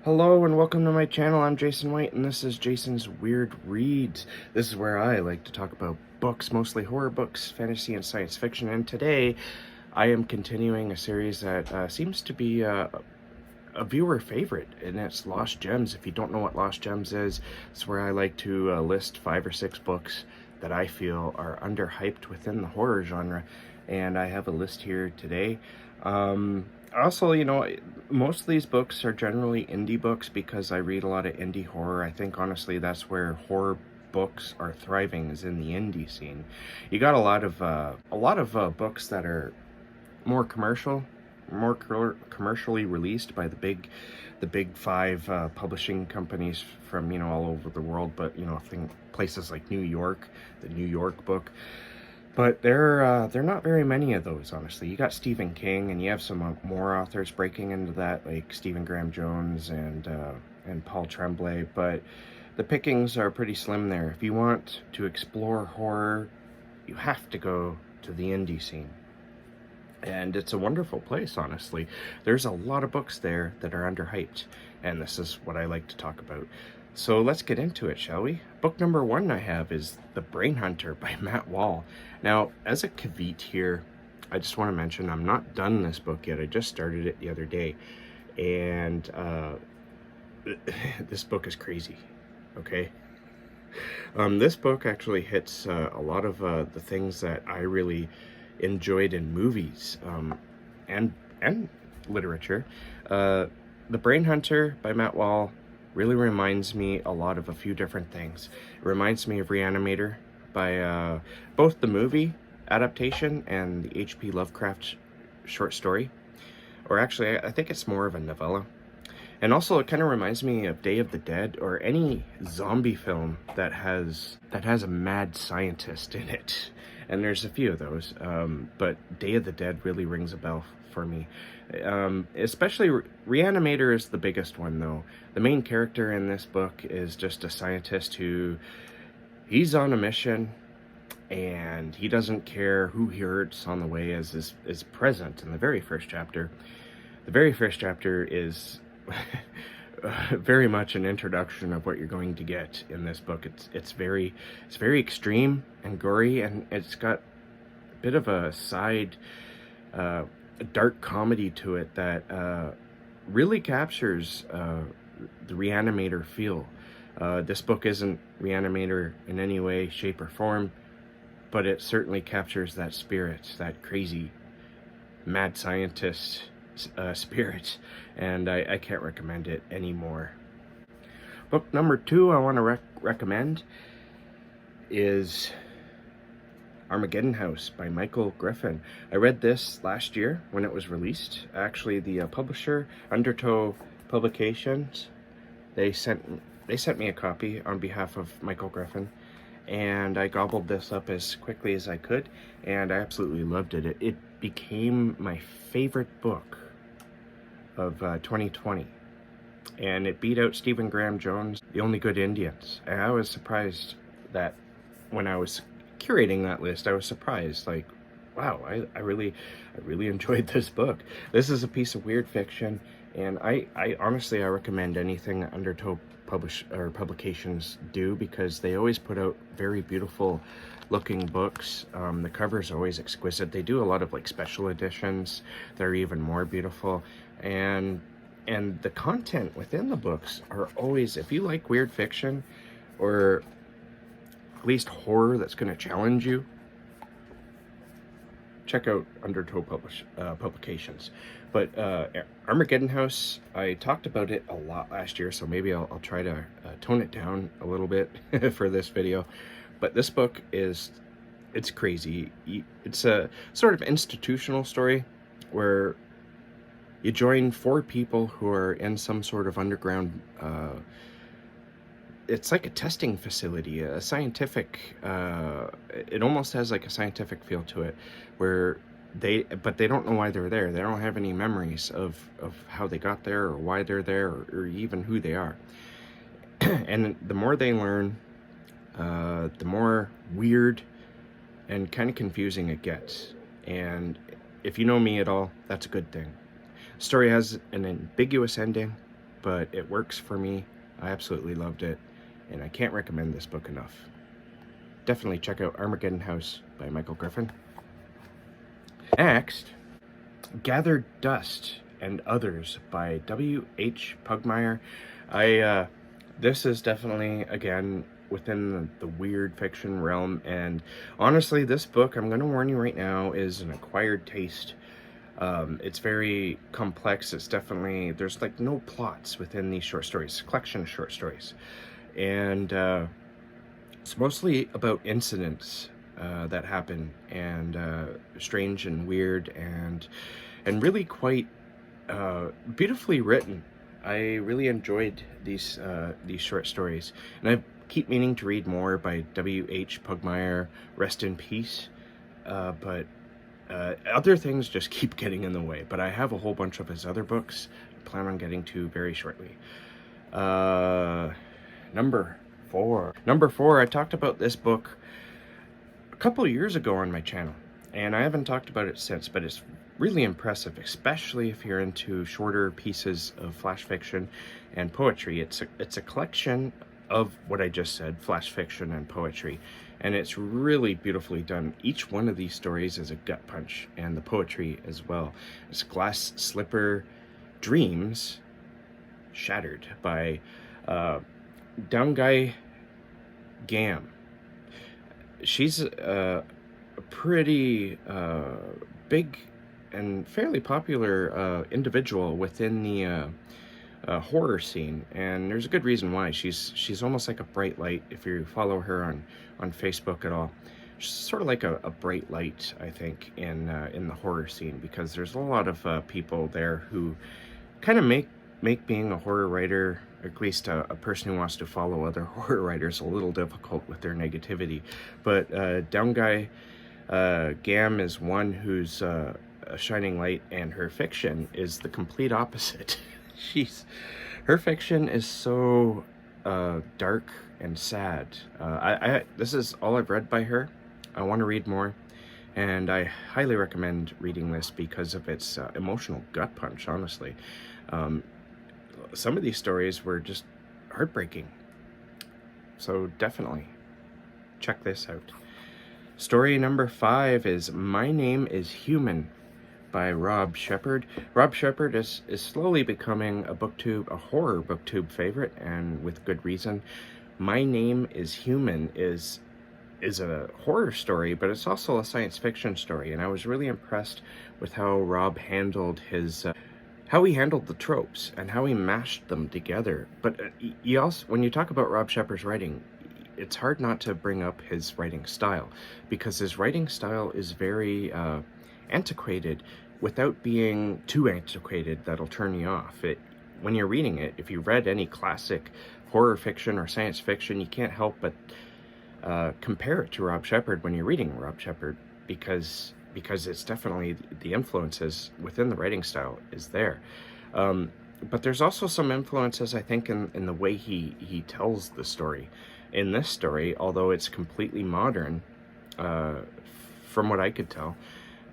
Hello and welcome to my channel. I'm Jason White and this is Jason's Weird Reads. This is where I like to talk about books, mostly horror books, fantasy and science fiction. And today I am continuing a series that seems to be a viewer favorite, and it's Lost Gems. If you don't know what Lost Gems is, it's where I like to list 5 or 6 books that I feel are underhyped within the horror genre. And I have a list here today. Also, most of these books are generally indie books because I read a lot of indie horror. I think, honestly, that's where horror books are thriving, is in the indie scene. You got a lot of books that are more commercially released by the big 5 publishing companies from all over the world. But places like New York, the New York Book. But they're not very many of those, honestly. You got Stephen King, and you have some more authors breaking into that, like Stephen Graham Jones and Paul Tremblay. But the pickings are pretty slim there. If you want to explore horror, you have to go to the indie scene. And it's a wonderful place, honestly. There's a lot of books there that are underhyped, and this is what I like to talk about. So let's get into it, shall we? Book number 1 I have is The Brain Hunter by Matt Wall. Now, as a caveat here, I just want to mention I'm not done this book yet. I just started it the other day, and this book is crazy, okay? This book actually hits a lot of the things that I really enjoyed in movies and literature. The Brain Hunter by Matt Wall really reminds me a lot of a few different things. It reminds me of Reanimator by both the movie adaptation and the H.P. Lovecraft short story. Or actually, I think it's more of a novella. And also, it kind of reminds me of Day of the Dead, or any zombie film that has a mad scientist in it. And there's a few of those, but Day of the Dead really rings a bell for me. Especially Reanimator is the biggest one, though. The main character in this book is just a scientist he's on a mission, and he doesn't care who he hurts on the way, as is present in the very first chapter. The very first chapter is very much an introduction of what you're going to get in this book. It's very extreme and gory, and it's got a bit of a side a dark comedy to it that really captures the Reanimator feel. This book isn't Reanimator in any way, shape, or form, but it certainly captures that spirit, that crazy mad scientist spirit, and I can't recommend it anymore. Book number 2 I want to recommend is Armageddon House by Michael Griffin. I read this last year when it was released. Actually, the publisher, Undertow Publications, they sent me a copy on behalf of Michael Griffin, and I gobbled this up as quickly as I could, and I absolutely loved it. It became my favorite book of 2020, and it beat out Stephen Graham Jones' The Only Good Indians. And I was surprised that when I was curating that list, I was surprised, like, wow, I really enjoyed this book. This is a piece of weird fiction, and I honestly, I recommend anything that Undertow Publications do, because they always put out very beautiful looking books. The covers are always exquisite. They do a lot of like special editions that are even more beautiful, and the content within the books are always, if you like weird fiction, or at least horror that's going to challenge you, check out Undertow Publications. But Armageddon House, I talked about it a lot last year, so maybe I'll try to tone it down a little bit for this video. But this book it's crazy. It's a sort of institutional story where you join 4 people who are in some sort of underground, it's like a testing facility, a scientific, it almost has like a scientific feel to it, where they don't know why they're there. They don't have any memories of how they got there, or why they're there, or even who they are. And the more they learn, the more weird and kind of confusing it gets. And if you know me at all, that's a good thing. The story has an ambiguous ending, but it works for me. I absolutely loved it, and I can't recommend this book enough. Definitely check out Armageddon House by Michael Griffin. Next, Gathered Dust and Others by W.H. Pugmire. This is definitely, again, within the weird fiction realm, and honestly, this book, I'm going to warn you right now, is an acquired taste. It's very complex. It's definitely, there's like no plots within these short stories. It's a collection of short stories, and it's mostly about incidents that happen, and strange and weird, and really quite beautifully written. I really enjoyed these short stories, and I keep meaning to read more by W.H. Pugmire. Rest in peace. But other things just keep getting in the way. But I have a whole bunch of his other books I plan on getting to very shortly. Number 4. Number 4, I talked about this book a couple of years ago on my channel, and I haven't talked about it since, but it's really impressive, especially if you're into shorter pieces of flash fiction and poetry. It's a collection of what I just said, flash fiction and poetry, and it's really beautifully done. Each one of these stories is a gut punch, and the poetry as well. It's Glass Slipper Dreams Shattered by Doungjai Gam. She's a pretty big and fairly popular individual within the horror scene, and there's a good reason why. She's almost like a bright light. If you follow her on Facebook at all, she's sort of like a bright light, I think, in the horror scene, because there's a lot of people there who kind of make being a horror writer, at least a person who wants to follow other horror writers, a little difficult with their negativity. But Doungjai Gam is one who's a shining light, and her fiction is the complete opposite. Her fiction is so dark and sad. This is all I've read by her. I want to read more, and I highly recommend reading this because of its emotional gut punch, honestly. Some of these stories were just heartbreaking, so definitely check this out. Story number 5 is My Name is Human by Rob Shephard. Rob Shephard is slowly becoming a horror booktube favorite, and with good reason. My Name is Human is a horror story, but it's also a science fiction story, and I was really impressed with how Rob handled how he handled the tropes and how he mashed them together. But when you talk about Rob Shephard's writing, it's hard not to bring up his writing style, because his writing style is very antiquated without being too antiquated that'll turn you off. When you're reading it, if you read any classic horror fiction or science fiction, you can't help but compare it to Rob Shephard when you're reading Rob Shephard, because it's definitely, the influences within the writing style is there. But there's also some influences, I think, in the way he tells the story. In this story, although it's completely modern, from what I could tell,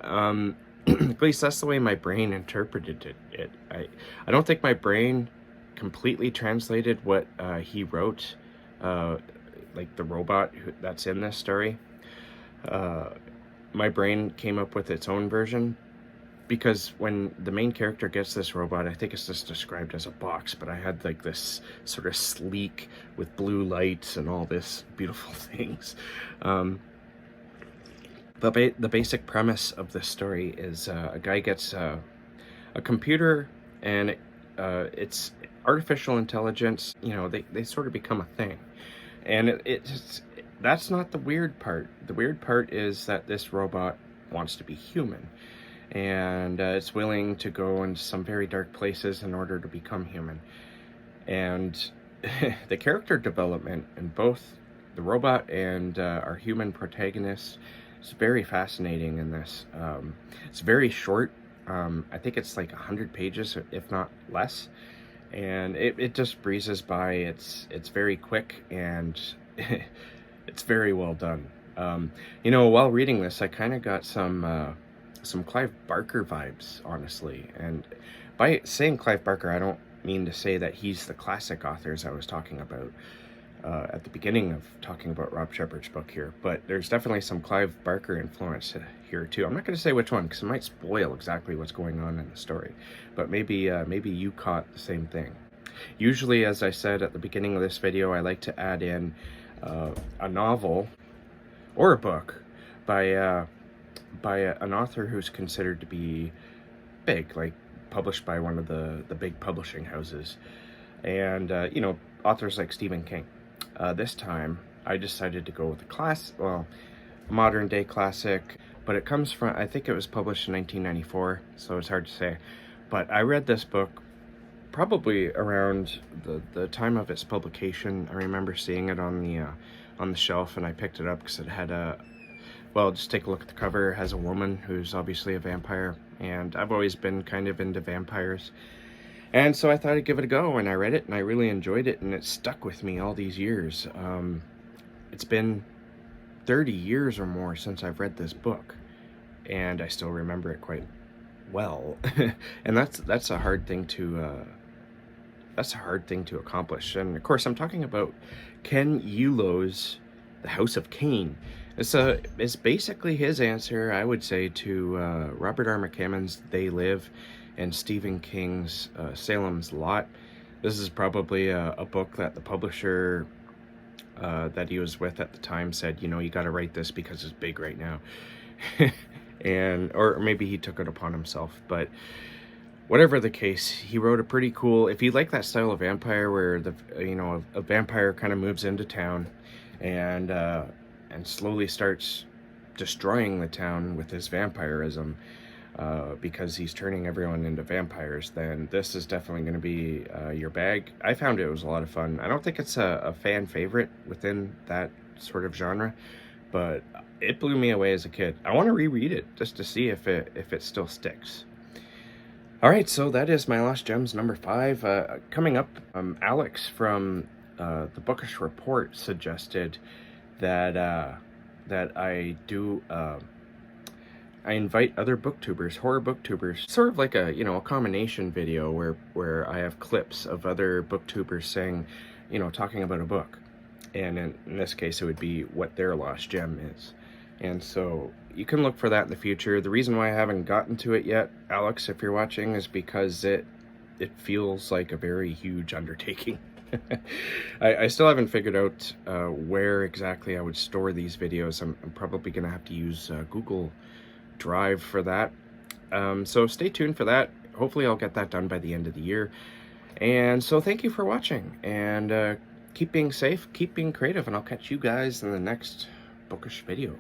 at least that's the way my brain interpreted it. I don't think my brain completely translated what he wrote, like the robot that's in this story. My brain came up with its own version, because when the main character gets this robot, I think it's just described as a box, but I had like this sort of sleek with blue lights and all this beautiful things. But the basic premise of this story is a guy gets a computer, and it's artificial intelligence. You know, they sort of become a thing, and that's not the weird part. The weird part is that this robot wants to be human, and it's willing to go into some very dark places in order to become human. And the character development in both the robot and our human protagonist is very fascinating in this. It's very short. I think it's like 100 pages, if not less, and it just breezes by. It's very quick, and it's very well done. You know, while reading this, I kind of got some Clive Barker vibes, honestly. And by saying Clive Barker, mean to say that he's the classic authors I was talking about at the beginning of talking about Rob Shephard's book here, but there's definitely some Clive Barker influence here too. I'm not going to say which one because it might spoil exactly what's going on in the story, but maybe you caught the same thing. Usually, as I said at the beginning of this video, I like to add in a novel or a book by an author who's considered to be big, like published by one of the big publishing houses, and you know, authors like Stephen King. This time I decided to go with a modern day classic, but it comes from, I think it was published in 1994, so it's hard to say, but I read this book probably around the time of its publication. I remember seeing it on the shelf, and I picked it up because it had just take a look at the cover. It has a woman who's obviously a vampire, and I've always been kind of into vampires. And so I thought I'd give it a go, and I read it, and I really enjoyed it, and it stuck with me all these years. It's been 30 years or more since I've read this book, and I still remember it quite well. And that's a hard thing to accomplish. And of course, I'm talking about Ken Eulo's The House of Caine. It's basically his answer, I would say, to Robert R. McCammon's They Live and Stephen King's Salem's Lot. This is probably a book that the publisher that he was with at the time said, you know, you got to write this because it's big right now. Or maybe he took it upon himself, but whatever the case, he wrote a pretty cool, if you like that style of vampire where a vampire kind of moves into town and slowly starts destroying the town with his vampirism, because he's turning everyone into vampires, then this is definitely going to be your bag. I found it was a lot of fun. I don't think it's a fan favorite within that sort of genre, but it blew me away as a kid. I want to reread it just to see if it still sticks. All right, so that is my Lost Gems number 5. Coming up, Alex from the Bookish Report suggested that I invite other booktubers, horror booktubers, sort of like a combination video where I have clips of other booktubers saying, talking about a book, and in this case it would be what their lost gem is. And so you can look for that in the future. The reason why I haven't gotten to it yet, Alex, if you're watching, is because it feels like a very huge undertaking. I still haven't figured out where exactly I would store these videos. I'm probably gonna have to use Google Drive for that. So stay tuned for that. Hopefully I'll get that done by the end of the year. And so thank you for watching, and keep being safe, keep being creative, and I'll catch you guys in the next bookish video.